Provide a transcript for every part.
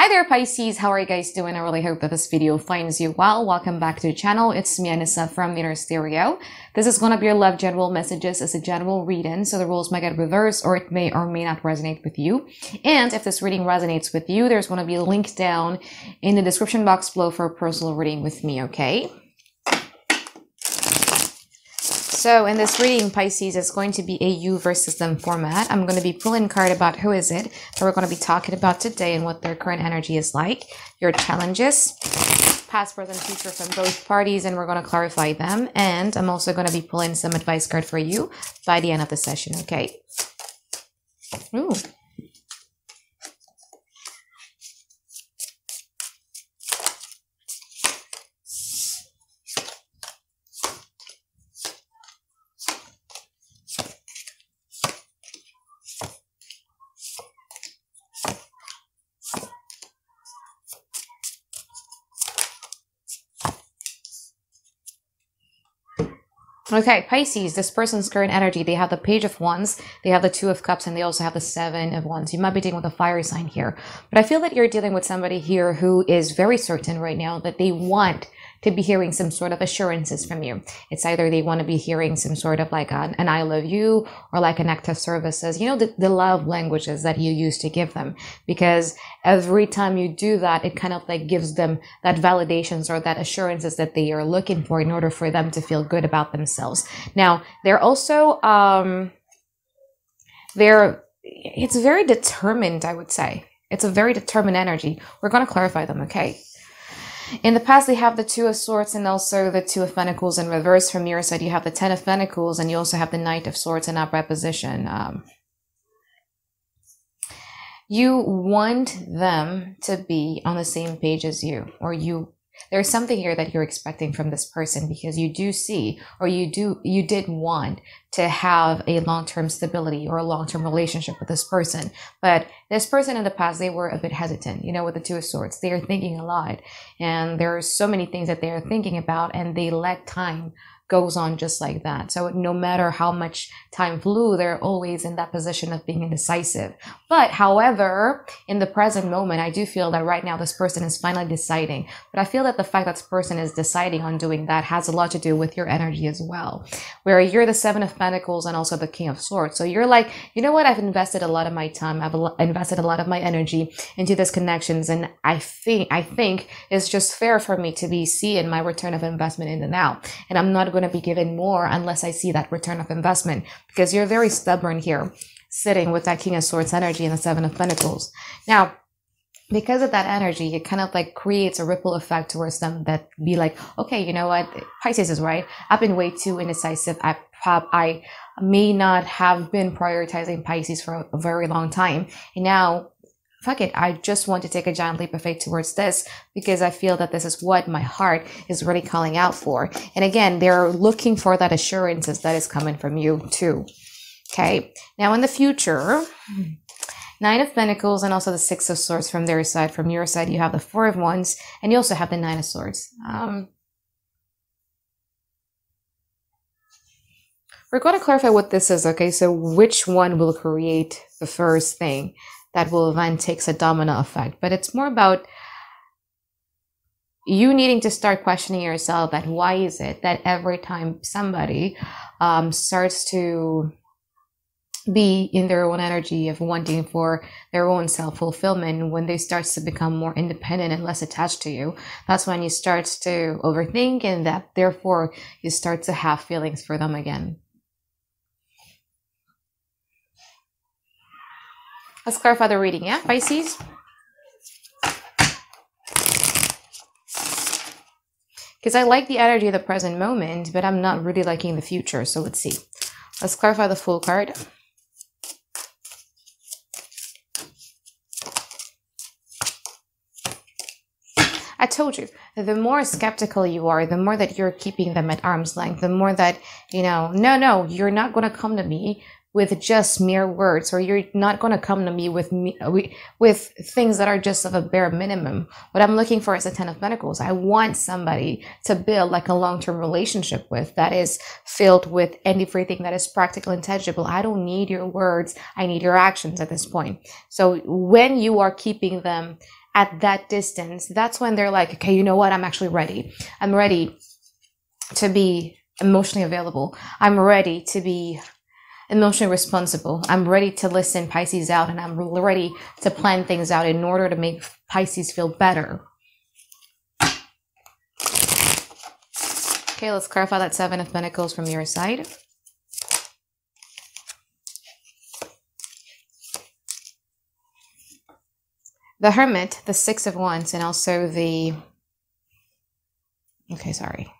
Hi there, Pisces. How are you guys doing? I really hope that this video finds you well. Welcome back to the channel. It's me, Anisa from the Inner Stereo. This is going to be your love general messages as a general reading, so the rules might get reversed or it may or may not resonate with you. And if this reading resonates with you, there's going to be a link down in the description box below for a personal reading with me, okay? So in this reading, Pisces, it's going to be a you versus them format. I'm going to be pulling a card about who is it that we're going to be talking about today and what their current energy is like, your challenges, past, present, future from both parties, and we're going to clarify them. And I'm also going to be pulling some advice card for you by the end of the session, okay? Ooh. Okay, Pisces, this person's current energy, they have the Page of Wands, they have the Two of Cups, and they also have the Seven of Wands. You might be dealing with a fire sign here, but I feel that you're dealing with somebody here who is very certain right now that they want to be hearing some sort of assurances from you. It's either they want to be hearing some sort of like an I love you or like an act of services, you know, the love languages that you use to give them. Because every time you do that, it kind of like gives them that validations or that assurances that they are looking for in order for them to feel good about themselves. Now, they're also, it's very determined, I would say. It's a very determined energy. We're going to clarify them, okay? In the past, they have the Two of Swords and also the Two of Pentacles in reverse. From your side, you have the Ten of Pentacles and you also have the Knight of Swords in upright position. You want them to be on the same page as you, or there's something here that you're expecting from this person because you do see, or you did want to have a long-term stability or a long-term relationship with this person. But this person in the past, they were a bit hesitant, you know, with the Two of Swords. They are thinking a lot and there are so many things that they are thinking about and they let time goes on just like that. So no matter how much time flew, they're always in that position of being indecisive. But however, in the present moment, I do feel that right now this person is finally deciding. But I feel that the fact that this person is deciding on doing that has a lot to do with your energy as well. Where you're the Seven of Pentacles and also the King of Swords. So you're like, you know what? I've invested a lot of my time. I've invested a lot of my energy into these connections. And I think it's just fair for me to be seeing my return of investment in the now. And I'm not going to be given more unless I see that return of investment, because you're very stubborn here, sitting with that King of Swords energy and the Seven of Pentacles. Now, because of that energy, it kind of like creates a ripple effect towards them that be like, okay, you know what? Pisces is right. I've been way too indecisive. I may not have been prioritizing Pisces for a very long time. And now, fuck it, I just want to take a giant leap of faith towards this because I feel that this is what my heart is really calling out for. And again, they're looking for that assurances that is coming from you too. Okay, now in the future, Nine of Pentacles and also the Six of Swords from their side. From your side, you have the Four of Wands and you also have the Nine of Swords. We're going to clarify what this is, okay? So which one will create the first thing that will then takes a domino effect? But it's more about you needing to start questioning yourself that why is it that every time somebody starts to be in their own energy of wanting for their own self-fulfillment, when they start to become more independent and less attached to you, that's when you start to overthink and that therefore you start to have feelings for them again. Let's clarify the reading, yeah, Pisces? Because I like the energy of the present moment, but I'm not really liking the future. So let's see. Let's clarify the Fool card. I told you, the more skeptical you are, the more that you're keeping them at arm's length, the more that, you know, no, you're not going to come to me with just mere words, or you're not going to come to me with things that are just of a bare minimum. What I'm looking for is a Ten of Pentacles. I want somebody to build like a long-term relationship with that is filled with everything that is practical and tangible. I don't need your words. I need your actions at this point. So when you are keeping them at that distance, that's when they're like, okay, you know what? I'm actually ready. I'm ready to be emotionally available. I'm ready to be emotionally responsible. I'm ready to listen Pisces out, and I'm ready to plan things out in order to make Pisces feel better. Okay, let's clarify that Seven of Pentacles from your side. The Hermit, the Six of Wands, and also the... Okay, sorry.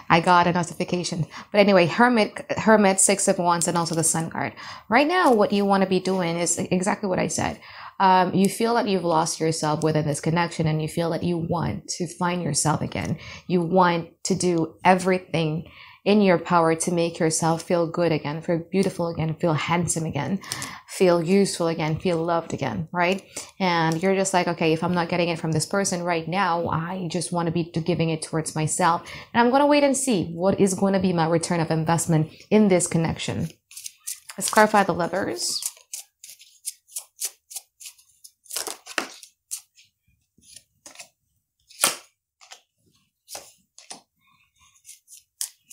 I got a notification. But anyway, Hermit, Six of Wands, and also the Sun card. Right now, what you want to be doing is exactly what I said. You feel that you've lost yourself within this connection, and you feel that you want to find yourself again. You want to do everything in your power to make yourself feel good again, feel beautiful again, feel handsome again, feel useful again, feel loved again, right? And you're just like, okay, if I'm not getting it from this person right now, I just want to be giving it towards myself. And I'm going to wait and see what is going to be my return of investment in this connection. Let's clarify the Lovers.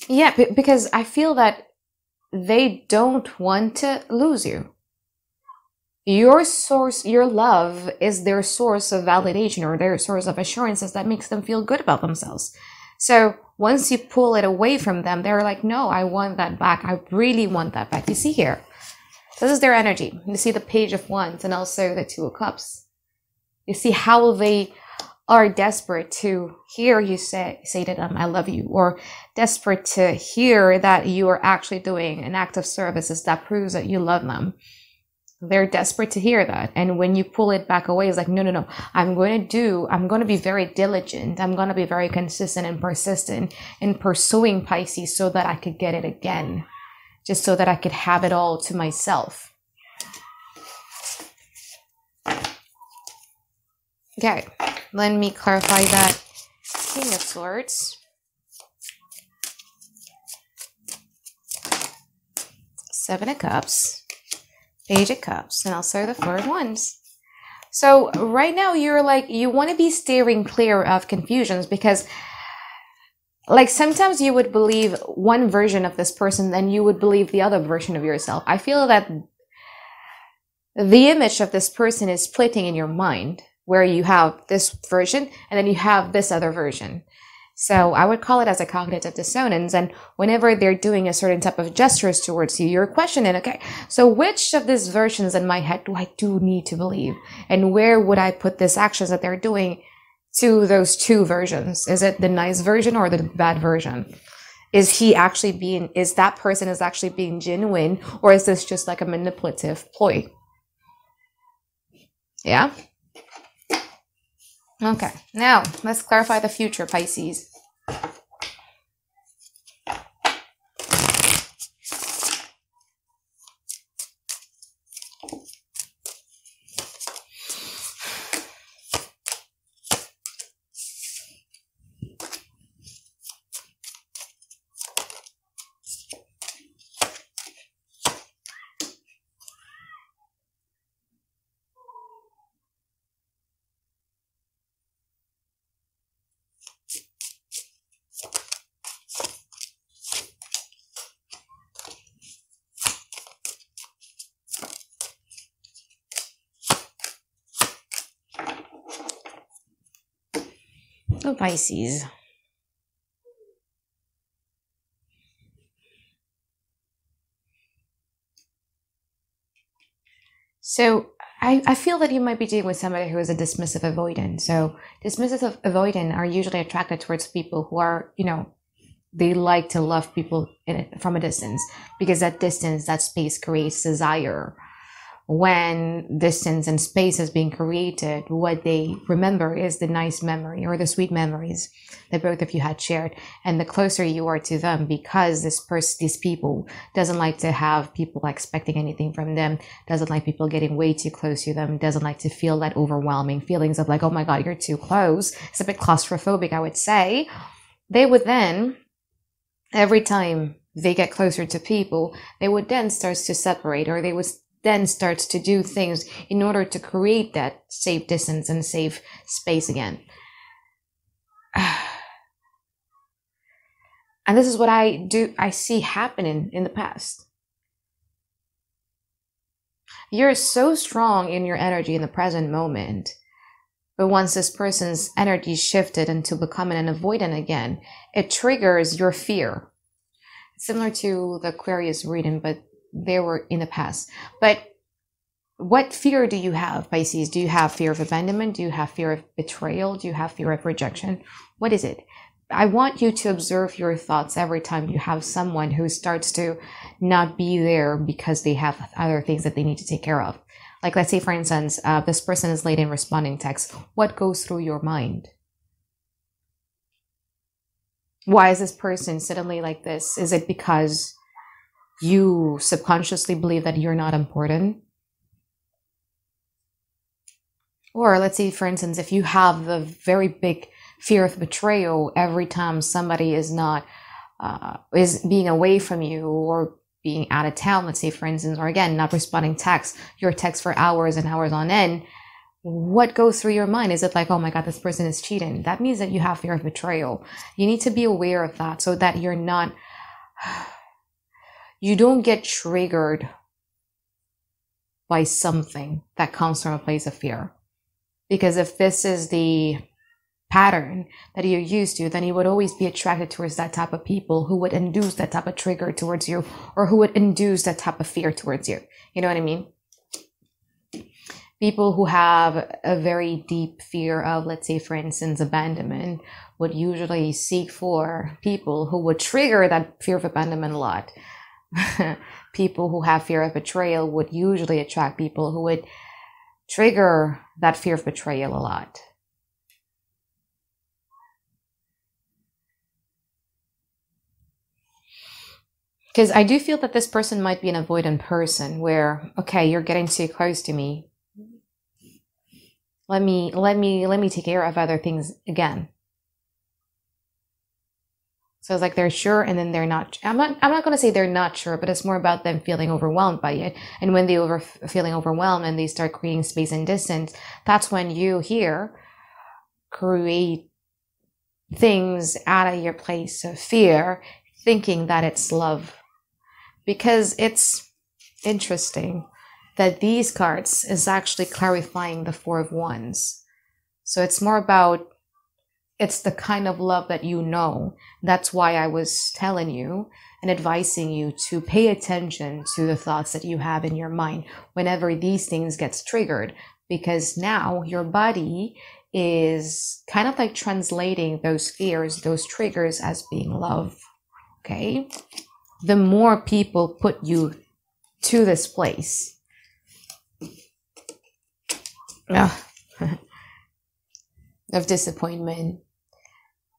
Yeah, because I feel that they don't want to lose you. Your source, your love is their source of validation or their source of assurances that makes them feel good about themselves. So once you pull it away from them, they're like, no, I want that back. I really want that back. You see here, this is their energy. You see the Page of Wands and also the Two of Cups. You see how they are desperate to hear you say to them, I love you, or desperate to hear that you are actually doing an act of services that proves that you love them. They're desperate to hear that. And when you pull it back away, it's like, no, I'm going to be very diligent. I'm going to be very consistent and persistent in pursuing Pisces so that I could get it again, just so that I could have it all to myself. Okay, let me clarify that King of Swords. Seven of Cups, Page of Cups, and also the Four of Wands. So right now you're like, you want to be steering clear of confusions because like sometimes you would believe one version of this person, then you would believe the other version of yourself. I feel that the image of this person is splitting in your mind, where you have this version and then you have this other version. So I would call it as a cognitive dissonance. And whenever they're doing a certain type of gestures towards you, you're questioning, okay, so which of these versions in my head do need to believe? And where would I put these actions that they're doing to those two versions? Is it the nice version or the bad version? Is that person is actually being genuine, or is this just like a manipulative ploy? Yeah? Okay, now let's clarify the future, Pisces. Oh, Pisces. So I feel that you might be dealing with somebody who is a dismissive avoidant. So dismissive avoidant are usually attracted towards people who are, they like to love people from a distance, because that distance, that space creates desire. When distance and space is being created, what they remember is the nice memory or the sweet memories that both of you had shared. And the closer you are to them, because these people doesn't like to have people expecting anything from them, doesn't like people getting way too close to them, doesn't like to feel that overwhelming feelings of like, oh my God, you're too close. It's a bit claustrophobic, I would say. They would then, every time they get closer to people, they would then start to separate, or they would then starts to do things in order to create that safe distance and safe space again. And this is what I see happening in the past. You're so strong in your energy in the present moment. But once this person's energy shifted into becoming an avoidant again, it triggers your fear. Similar to the Aquarius reading, but they were in the past. But what fear do you have, Pisces? Do you have fear of abandonment? Do you have fear of betrayal? Do you have fear of rejection? What is it? I want you to observe your thoughts every time you have someone who starts to not be there because they have other things that they need to take care of. Like, let's say, for instance, this person is late in responding text. What goes through your mind? Why is this person suddenly like this? Is it because you subconsciously believe that you're not important? Or let's say, for instance, if you have the very big fear of betrayal every time somebody is not, is being away from you or being out of town, let's say, for instance, or again, not responding text, your text for hours and hours on end, what goes through your mind? Is it like, oh my God, this person is cheating? That means that you have fear of betrayal. You need to be aware of that so that you're not, you don't get triggered by something that comes from a place of fear. Because if this is the pattern that you're used to, then you would always be attracted towards that type of people who would induce that type of trigger towards you, or who would induce that type of fear towards you. You know what I mean? People who have a very deep fear of, let's say, for instance, abandonment would usually seek for people who would trigger that fear of abandonment a lot. People who have fear of betrayal would usually attract people who would trigger that fear of betrayal a lot. Because I do feel that this person might be an avoidant person where, okay, you're getting too close to me. Let me take care of other things again. So it's like they're sure and then they're not. I'm not going to say they're not sure, but it's more about them feeling overwhelmed by it. And when they feeling overwhelmed and they start creating space and distance, that's when you here create things out of your place of fear, thinking that it's love. Because it's interesting that these cards is actually clarifying the Four of Wands. So it's more about, it's the kind of love that you know. That's why I was telling you and advising you to pay attention to the thoughts that you have in your mind whenever these things gets triggered. Because now your body is kind of like translating those fears, those triggers as being love. Okay? The more people put you to this place of disappointment,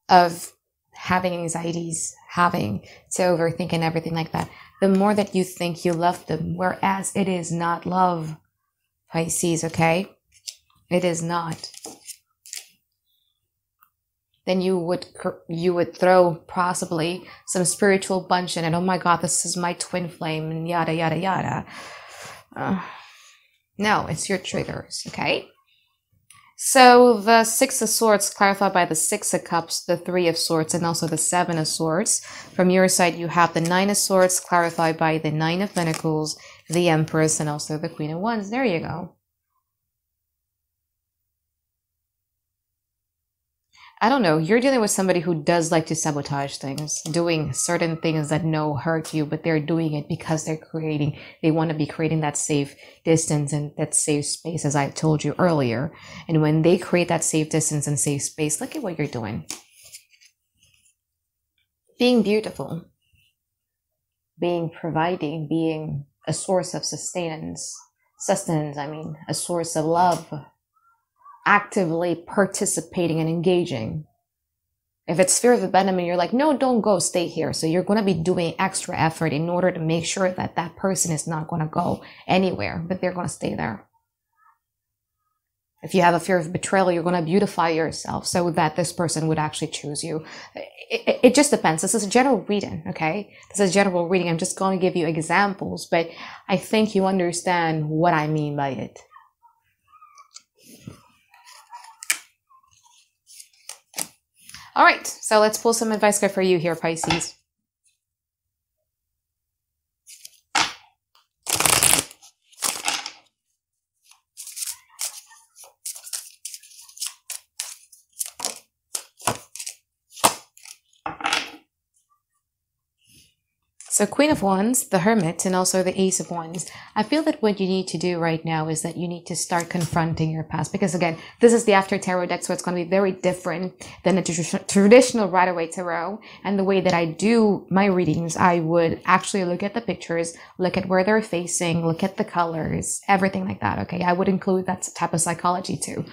of having anxieties, having to overthink and everything like that, the more that you think you love them, whereas it is not love, Pisces, okay? It is not. Then you would throw possibly some spiritual bunch in it. Oh my God, this is my twin flame and yada, yada, yada. No, it's your triggers, okay? So the Six of Swords clarified by the Six of Cups, the Three of Swords, and also the Seven of Swords. From your side, you have the Nine of Swords clarified by the Nine of Pentacles, the Empress, and also the Queen of Wands. There you go. I don't know, you're dealing with somebody who does like to sabotage things, doing certain things that hurt you, but they're doing it because they want to be creating that safe distance and that safe space, as I told you earlier. And when they create that safe distance and safe space, look at what you're doing. Being beautiful, being providing, being a source of sustenance, a source of love, actively participating and engaging. If it's fear of abandonment, you're like, no, don't go, stay here. So you're going to be doing extra effort in order to make sure that that person is not going to go anywhere, but they're going to stay there. If you have a fear of betrayal, you're going to beautify yourself so that this person would actually choose you. It just depends. This is a general reading, okay? This is general reading. I'm just going to give you examples, but I think you understand what I mean by it. All right, so let's pull some advice card for you here, Pisces. So Queen of Wands, the Hermit, and also the Ace of Wands. I feel that what you need to do right now is that you need to start confronting your past. Because again, this is the After Tarot deck, so it's going to be very different than the traditional Rider-Waite Tarot. And the way that I do my readings, I would actually look at the pictures, look at where they're facing, look at the colors, everything like that, okay? I would include that type of psychology too.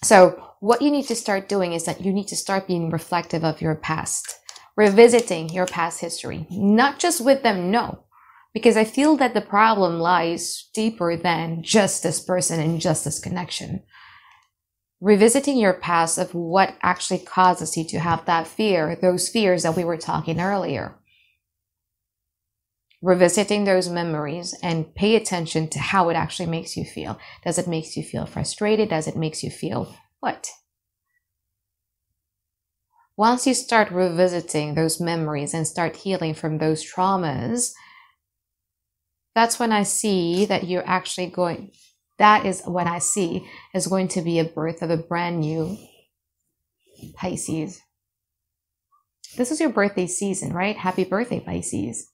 So what you need to start doing is that you need to start being reflective of your past. Revisiting your past history, not just with them, no, because I feel that the problem lies deeper than just this person and just this connection. Revisiting your past of what actually causes you to have that fear, those fears that we were talking earlier. Revisiting those memories and pay attention to how it actually makes you feel. Does it make you feel frustrated? Does it make you feel what? Once you start revisiting those memories and start healing from those traumas, that's when I see that you're actually going, that is what I see is going to be a birth of a brand new Pisces. This is your birthday season, right? Happy birthday, Pisces.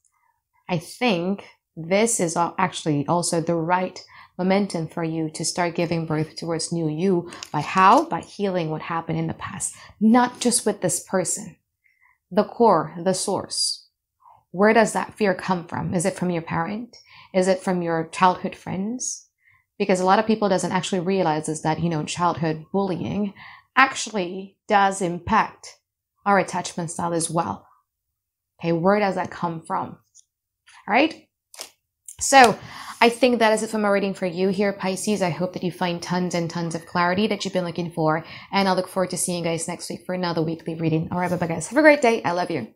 I think this is actually also the right momentum for you to start giving birth towards new you. By how? By healing what happened in the past. Not just with this person. The core, the source. Where does that fear come from? Is it from your parent? Is it from your childhood friends? Because a lot of people doesn't actually realize is that, childhood bullying actually does impact our attachment style as well. Okay, where does that come from? All right. So I think that is it for my reading for you here, Pisces. I hope that you find tons and tons of clarity that you've been looking for. And I'll look forward to seeing you guys next week for another weekly reading. All right, bye-bye, guys. Have a great day. I love you.